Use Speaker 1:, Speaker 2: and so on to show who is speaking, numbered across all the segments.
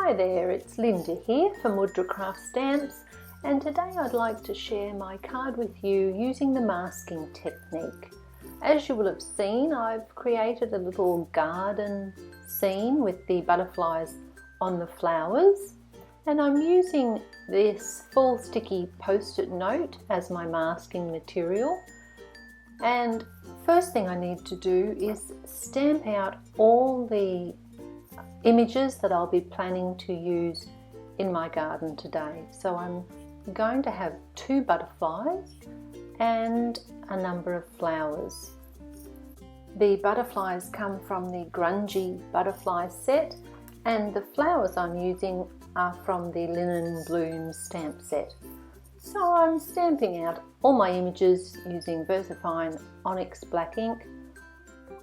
Speaker 1: Hi there, it's Linda here for Mudra Stamps, and today I'd like to share my card with you using the masking technique. As you will have seen, I've created a little garden scene with the butterflies on the flowers, and I'm using this full sticky post-it note as my masking material. And first thing I need to do is stamp out all the images that I'll be planning to use in my garden today. So I'm going to have 2 butterflies and a number of flowers. The butterflies come from the Grungy Butterfly set, and the flowers I'm using are from the Linen Bloom stamp set. So I'm stamping out all my images using VersaFine Onyx Black ink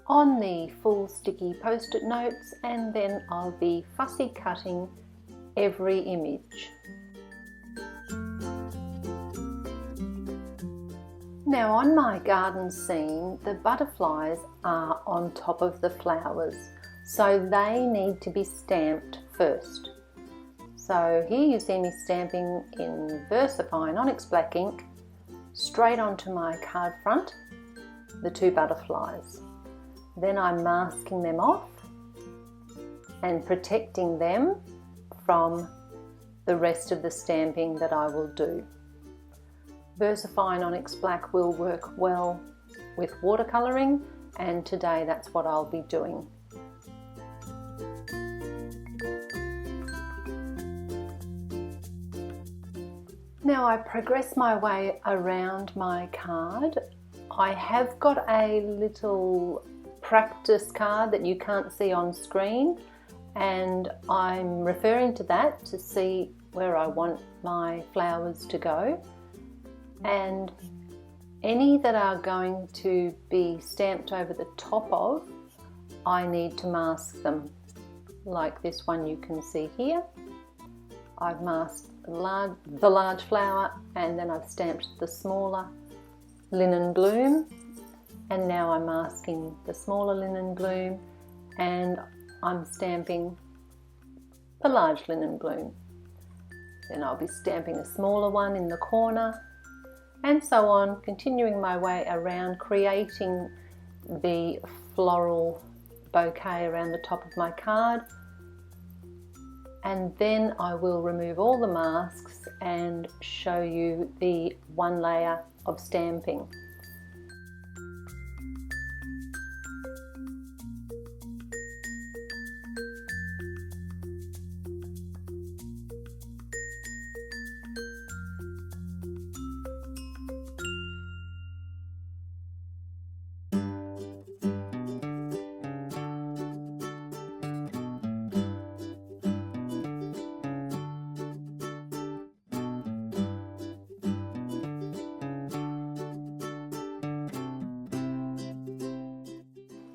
Speaker 1: on the full sticky post-it notes, and then I'll be fussy cutting every image. Now on my garden scene, the butterflies are on top of the flowers, so they need to be stamped first. So here you see me stamping in VersaFine Onyx Black ink straight onto my card front, the 2 butterflies. Then I'm masking them off and protecting them from the rest of the stamping that I will do. VersaFine Onyx Black will work well with watercolouring, and today that's what I'll be doing. Now I progress my way around my card. I have got a little practice card that you can't see on screen, and I'm referring to that to see where I want my flowers to go, and any that are going to be stamped over the top of, I need to mask them, like this one you can see here. I've masked the large flower, and then I've stamped the smaller Linen Bloom, and now I'm masking the smaller Linen Bloom, and I'm stamping the large Linen Bloom. Then I'll be stamping a smaller one in the corner, and so on, continuing my way around, creating the floral bouquet around the top of my card. And then I will remove all the masks and show you the 1 layer of stamping.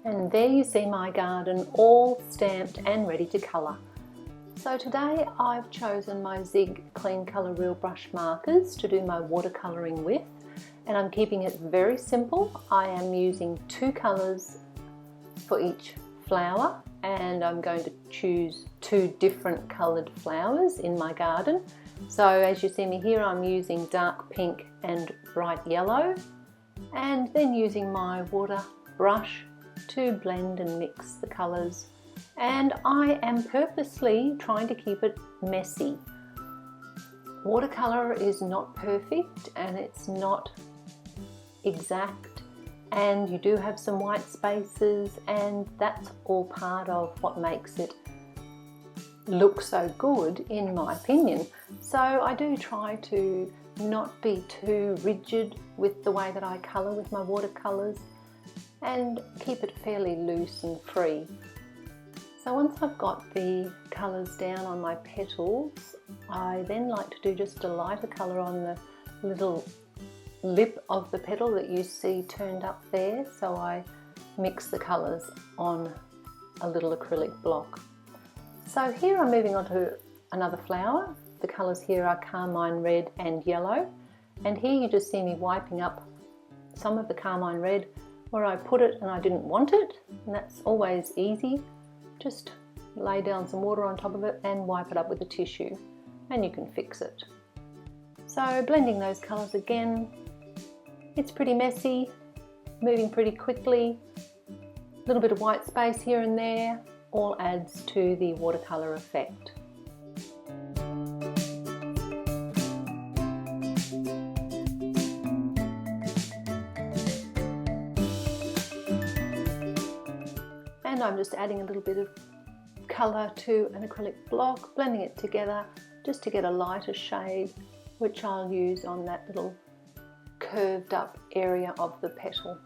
Speaker 1: And there you see my garden all stamped and ready to colour. So today I've chosen my Zig Clean Colour Real Brush markers to do my watercolouring with, and I'm keeping it very simple. I am using 2 colours for each flower, and I'm going to choose 2 different coloured flowers in my garden. So as you see me here, I'm using dark pink and bright yellow, and then using my water brush to blend and mix the colours, and I am purposely trying to keep it messy. Watercolour is not perfect and it's not exact, and you do have some white spaces, and that's all part of what makes it look so good in my opinion. So I do try to not be too rigid with the way that I colour with my watercolours, and keep it fairly loose and free. So once I've got the colours down on my petals, I then like to do just a lighter colour on the little lip of the petal that you see turned up there. So I mix the colours on a little acrylic block. So here I'm moving on to another flower. The colours here are Carmine Red and Yellow, and here you just see me wiping up some of the Carmine Red where I put it and I didn't want it, and that's always easy. Just lay down some water on top of it and wipe it up with a tissue, and you can fix it. So blending those colours again, it's pretty messy, moving pretty quickly, a little bit of white space here and there, all adds to the watercolour effect. And I'm just adding a little bit of colour to an acrylic block, blending it together just to get a lighter shade, which I'll use on that little curved up area of the petal.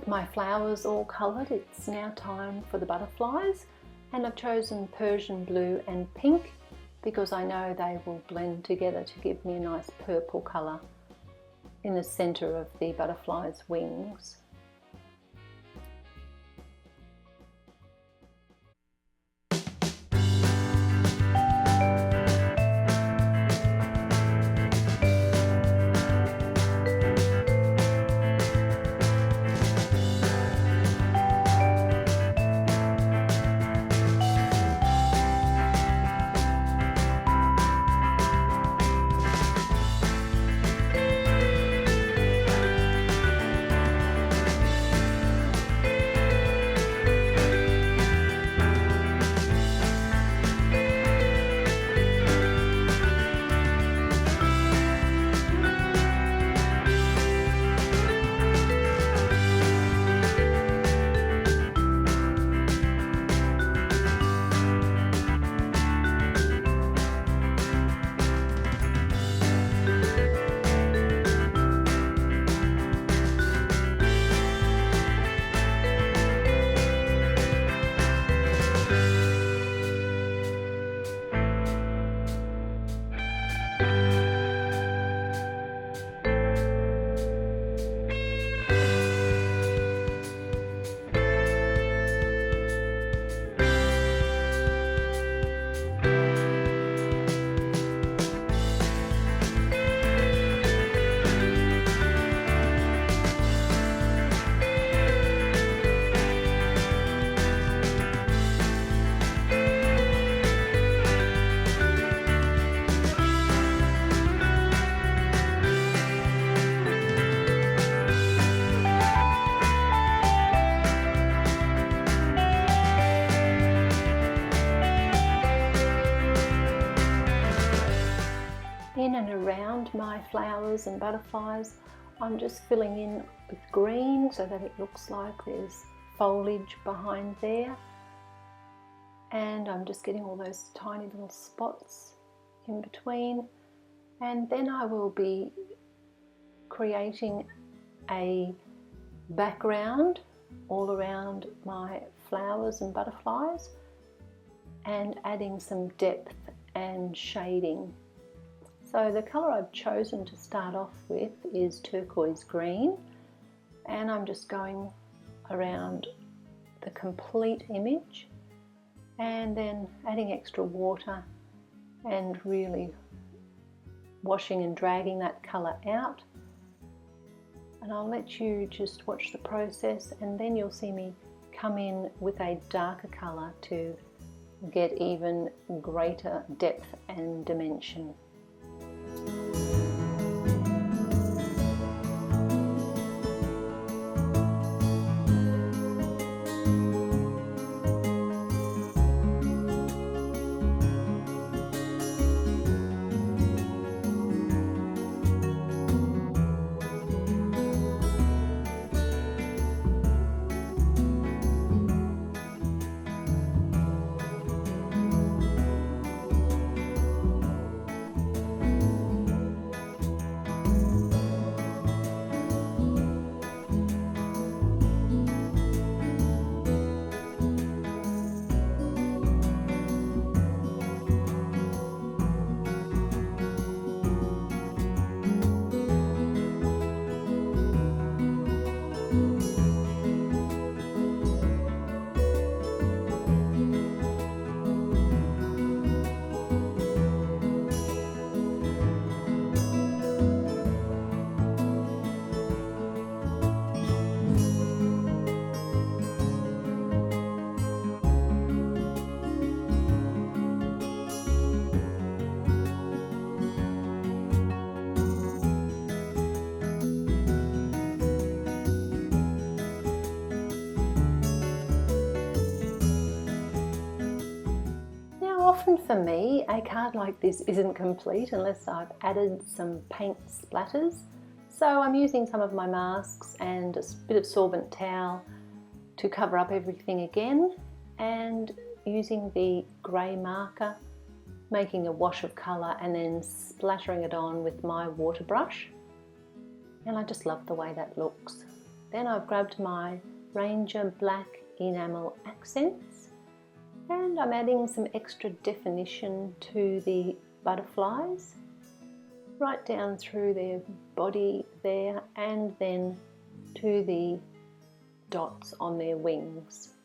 Speaker 1: With my flowers all coloured, it's now time for the butterflies, and I've chosen Persian blue and pink because I know they will blend together to give me a nice purple colour in the centre of the butterfly's wings. In and around my flowers and butterflies, I'm just filling in with green so that it looks like there's foliage behind there. And I'm just getting all those tiny little spots in between. And then I will be creating a background all around my flowers and butterflies and adding some depth and shading. So the colour I've chosen to start off with is turquoise green, and I'm just going around the complete image and then adding extra water and really washing and dragging that colour out. And I'll let you just watch the process, and then you'll see me come in with a darker colour to get even greater depth and dimension. Often for me, a card like this isn't complete unless I've added some paint splatters. So I'm using some of my masks and a bit of sorbent towel to cover up everything again, and using the grey marker, making a wash of colour and then splattering it on with my water brush. And I just love the way that looks. Then I've grabbed my Ranger Black Enamel accents and I'm adding some extra definition to the butterflies, right down through their body there and then to the dots on their wings.